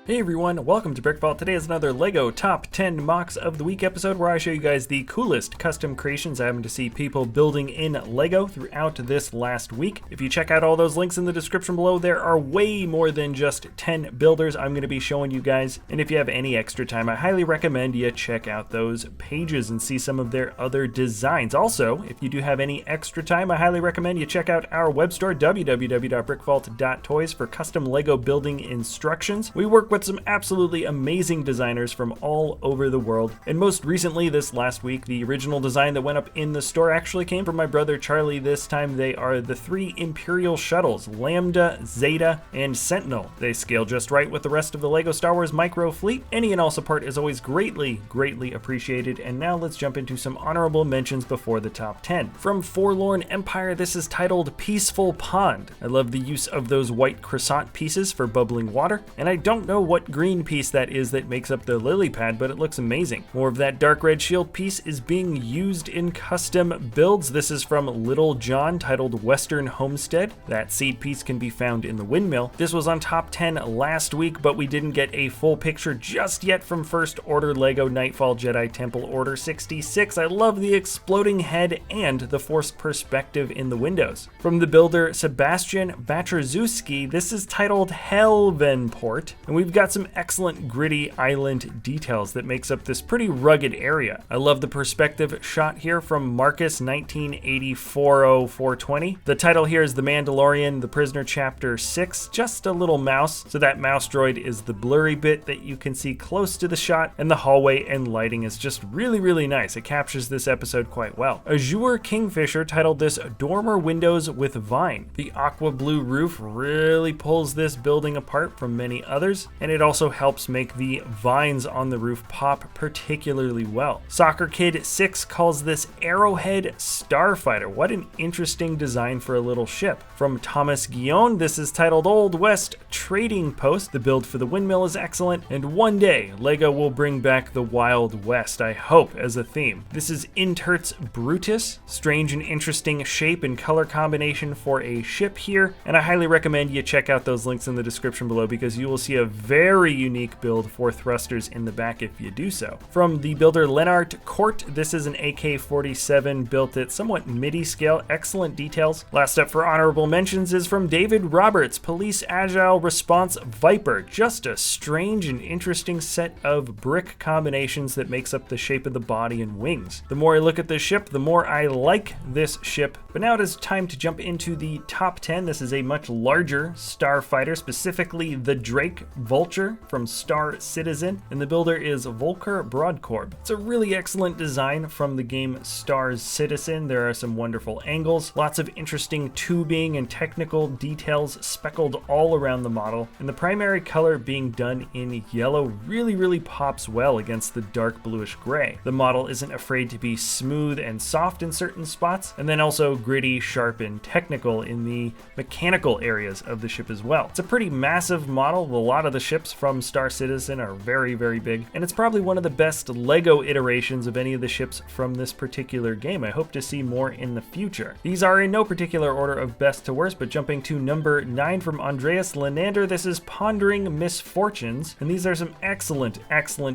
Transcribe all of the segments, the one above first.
Hey everyone, welcome to BrickVault. Today is another LEGO Top 10 Mocks of the Week episode where I show you guys the coolest custom creations I happen to see people building in LEGO throughout this last week. If you check out all those links in the description below, there are way more than just 10 builders I'm going to be showing you guys. And if you have any extra time, I highly recommend you check out those pages and see some of their other designs. Also, if you do have any extra time, I highly recommend you check out our web store, www.brickvault.toys, for custom LEGO building instructions. We work with some absolutely amazing designers from all over the world. And most recently, this last week, the original design that went up in the store actually came from my brother Charlie. This time they are the 3 Imperial shuttles, Lambda, Zeta, and Sentinel. They scale just right with the rest of the LEGO Star Wars micro fleet. Any and all support is always greatly appreciated. And now let's jump into some honorable mentions before the top 10. From Forlorn Empire, this is titled Peaceful Pond. I love the use of those white croissant pieces for bubbling water, and I don't know what green piece that is that makes up the lily pad, but it looks amazing. More of that dark red shield piece is being used in custom builds. This is from Little John, titled Western Homestead. That seed piece can be found in the windmill. This was on top 10 last week, but we didn't get a full picture just yet from First Order LEGO Nightfall Jedi Temple Order 66. I love the exploding head and the forced perspective in the windows. From the builder Sebastian Batraszewski, this is titled Helvenport, and we've got some excellent gritty island details that makes up this pretty rugged area. I love the perspective shot here from Marcus 1984-0420. The title here is The Mandalorian, The Prisoner Chapter 6, just a little mouse. So that mouse droid is the blurry bit that you can see close to the shot, and the hallway and lighting is just really nice. It captures this episode quite well. Azure Kingfisher titled this Dormer Windows with Vine. The aqua blue roof really pulls this building apart from many others, and it also helps make the vines on the roof pop particularly well. Soccer Kid 6 calls this Arrowhead Starfighter. What an interesting design for a little ship. From Thomas Guillon, this is titled Old West Trading Post. The build for the windmill is excellent, and one day LEGO will bring back the Wild West, I hope, as a theme. This is Inthert's Brutus. Strange and interesting shape and color combination for a ship here, and I highly recommend you check out those links in the description below because you will see a very unique build for thrusters in the back if you do so. From the builder Lennart Court, this is an AK-47 built at somewhat MIDI scale, excellent details. Last up for honorable mentions is from David Roberts, Police Agile Response Viper. Just a strange and interesting set of brick combinations that makes up the shape of the body and wings. The more I look at this ship, the more I like this ship. But now it is time to jump into the top 10. This is a much larger starfighter, specifically the Drake Vulture from Star Citizen, and the builder is Volker Brodkrorb. It's a really excellent design from the game Star Citizen. There are some wonderful angles, lots of interesting tubing and technical details speckled all around the model, and the primary color being done in yellow really pops well against the dark bluish gray. The model isn't afraid to be smooth and soft in certain spots, and then also gritty, sharp, and technical in the mechanical areas of the ship as well. It's a pretty massive model. A lot of the ships from Star Citizen are very big, and it's probably one of the best LEGO iterations of any of the ships from this particular game. I hope to see more in the future. These are in no particular order of best to worst, but jumping to number 9 from Andreas Lenander, this is Pondering Misfortunes, and these are some excellent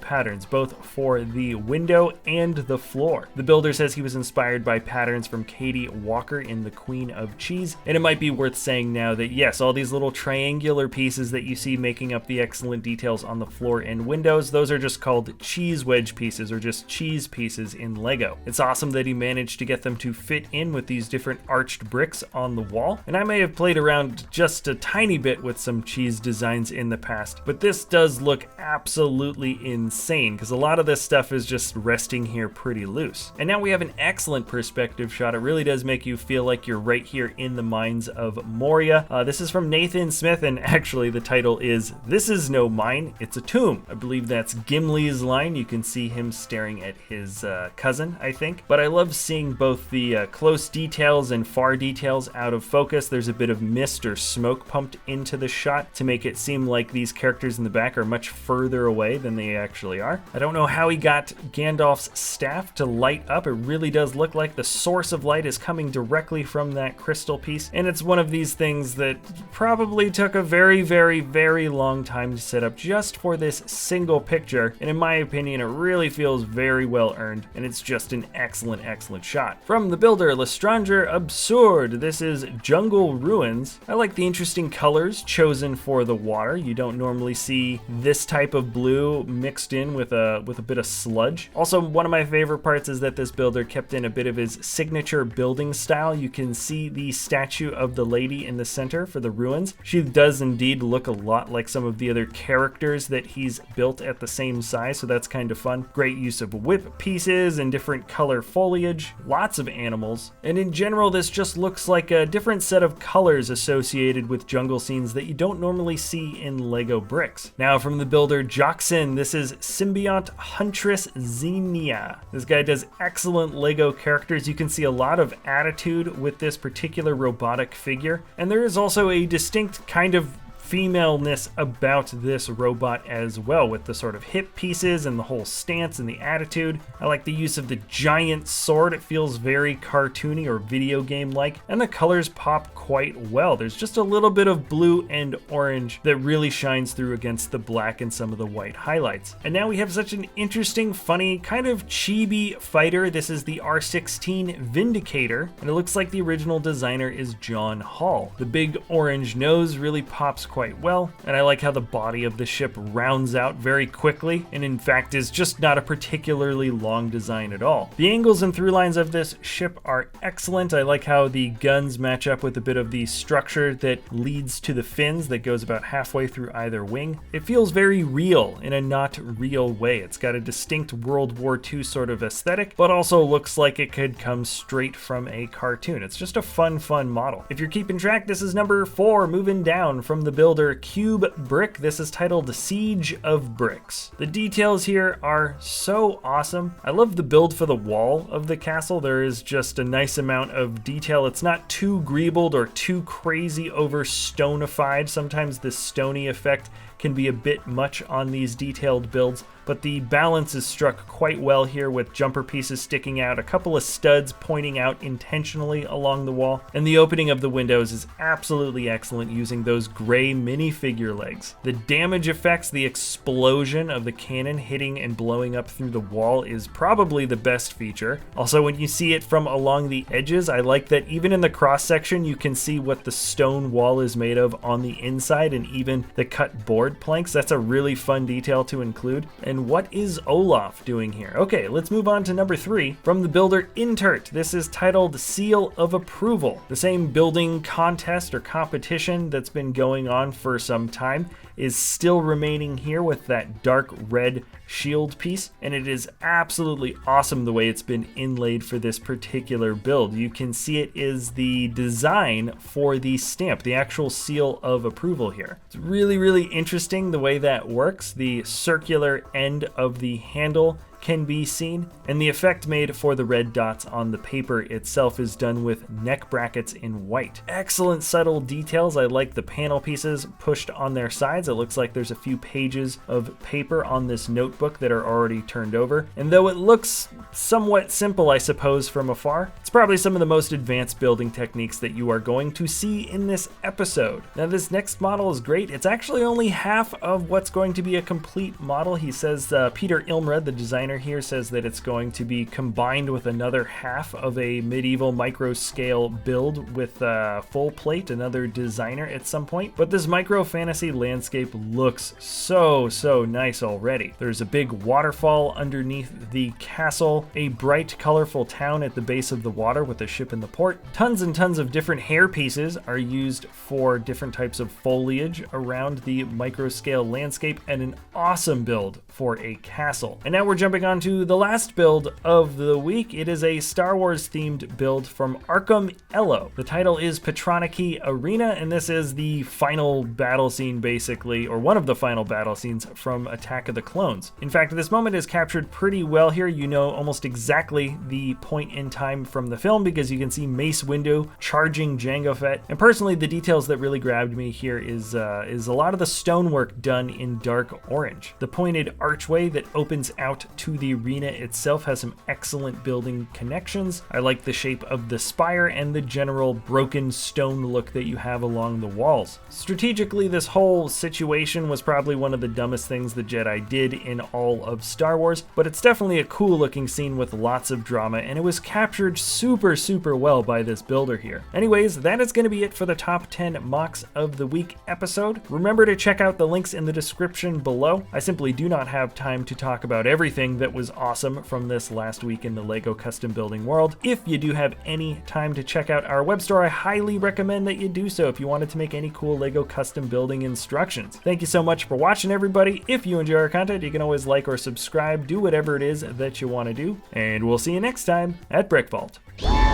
patterns, both for the window and the floor. The builder says he was inspired by patterns from Katie Walker in The Queen of Cheese, and it might be worth saying now that yes, all these little triangular pieces that you see making up the excellent details on the floor and windows, those are just called cheese wedge pieces or just cheese pieces in LEGO. It's awesome that he managed to get them to fit in with these different arched bricks on the wall, and I may have played around just a tiny bit with some cheese designs in the past, but this does look absolutely insane because a lot of this stuff is just resting here pretty loose. And now we have an excellent perspective shot. It really does make you feel like you're right here in the mines of Moria. This is from Nathan Smith, and actually the title is This Is No Mine, It's a Tomb. I believe that's Gimli's line. You can see him staring at his cousin, I think. But I love seeing both the close details and far details out of focus. There's a bit of mist or smoke pumped into the shot to make it seem like these characters in the back are much further away than they actually are. I don't know how he got Gandalf's staff to light up. It really does look like the source of light is coming directly from that crystal piece, and it's one of these things that probably took a very long time time set up just for this single picture, and in my opinion, it really feels very well earned, and it's just an excellent shot. From the builder Letranger Absurde, this is Jungle Ruins. I like the interesting colors chosen for the water. You don't normally see this type of blue mixed in with a bit of sludge. Also, one of my favorite parts is that this builder kept in a bit of his signature building style. You can see the statue of the lady in the center for the ruins. She does indeed look a lot like some of the other characters that he's built at the same size, so that's kind of fun. Great use of whip pieces and different color foliage, lots of animals, and in general this just looks like a different set of colors associated with jungle scenes that you don't normally see in Lego bricks. Now from the builder Djokson, this is Symbiont Huntress Zinnia. This guy does excellent Lego characters. You can see a lot of attitude with this particular robotic figure, and there is also a distinct kind of femaleness about this robot as well, with the sort of hip pieces and the whole stance and the attitude. I like the use of the giant sword. It feels very cartoony or video game like, and the colors pop quite well. There's just a little bit of blue and orange that really shines through against the black and some of the white highlights. And now we have such an interesting, funny, kind of chibi fighter. This is the R16 Vindicator, and it looks like the original designer is John Hall. The big orange nose really pops quite well, and I like how the body of the ship rounds out very quickly, and in fact is just not a particularly long design at all. The angles and through lines of this ship are excellent. I like how the guns match up with a bit of the structure that leads to the fins that goes about halfway through either wing. It feels very real in a not real way. It's got a distinct World War II sort of aesthetic, but also looks like it could come straight from a cartoon. It's just a fun model. If you're keeping track, this is number 4, moving down from the builder Cube Brick. This is titled Siege of Bricks. The details here are so awesome. I love the build for the wall of the castle. There is just a nice amount of detail. It's not too greebled or too crazy over stonified. Sometimes the stony effect can be a bit much on these detailed builds, but the balance is struck quite well here with jumper pieces sticking out, a couple of studs pointing out intentionally along the wall, and the opening of the windows is absolutely excellent using those gray minifigure legs. The damage effects, the explosion of the cannon hitting and blowing up through the wall is probably the best feature. Also, when you see it from along the edges, I like that even in the cross section you can see what the stone wall is made of on the inside and even the cut board planks. That's a really fun detail to include. And what is Olaf doing here? Okay, let's move on to number 3 from the builder Inthert. This is titled Seal of Approval. The same building contest or competition that's been going on for some time is still remaining here with that dark red shield piece, and it is absolutely awesome the way it's been inlaid for this particular build. You can see it is the design for the stamp, the actual seal of approval here. It's really interesting the way that works. The circular end of the handle can be seen, and the effect made for the red dots on the paper itself is done with neck brackets in white. Excellent subtle details. I like the panel pieces pushed on their sides. It looks like there's a few pages of paper on this notebook that are already turned over, and though it looks somewhat simple, I suppose, from afar, it's probably some of the most advanced building techniques that you are going to see in this episode. Now this next model is great. It's actually only half of what's going to be a complete model. He says Peter Ilmrud, the designer here, says that it's going to be combined with another half of a medieval micro scale build with full plate, another designer at some point. But this micro fantasy landscape looks so nice already. There's a big waterfall underneath the castle, a bright colorful town at the base of the water with a ship in the port. Tons and tons of different hair pieces are used for different types of foliage around the micro scale landscape, and an awesome build for a castle. And now we're jumping on to the last build of the week. It is a Star Wars themed build from ARKUM Elo. The title is Petranaki Arena, and this is the final battle scene basically, or one of the final battle scenes from Attack of the Clones. In fact, this moment is captured pretty well here. You know almost exactly the point in time from the film because you can see Mace Windu charging Jango Fett. And personally, the details that really grabbed me here is a lot of the stonework done in dark orange. The pointed archway that opens out to to the arena itself has some excellent building connections. I like the shape of the spire and the general broken stone look that you have along the walls. Strategically, this whole situation was probably one of the dumbest things the Jedi did in all of Star Wars, but it's definitely a cool looking scene with lots of drama, and it was captured super well by this builder here. Anyways, that is going to be it for the top 10 MOCs of the week episode. Remember to check out the links in the description below. I simply do not have time to talk about everything that was awesome from this last week in the LEGO custom building world. If you do have any time to check out our web store, I highly recommend that you do so if you wanted to make any cool LEGO custom building instructions. Thank you so much for watching, everybody. If you enjoy our content, you can always like or subscribe, do whatever it is that you want to do, and we'll see you next time at BrickVault.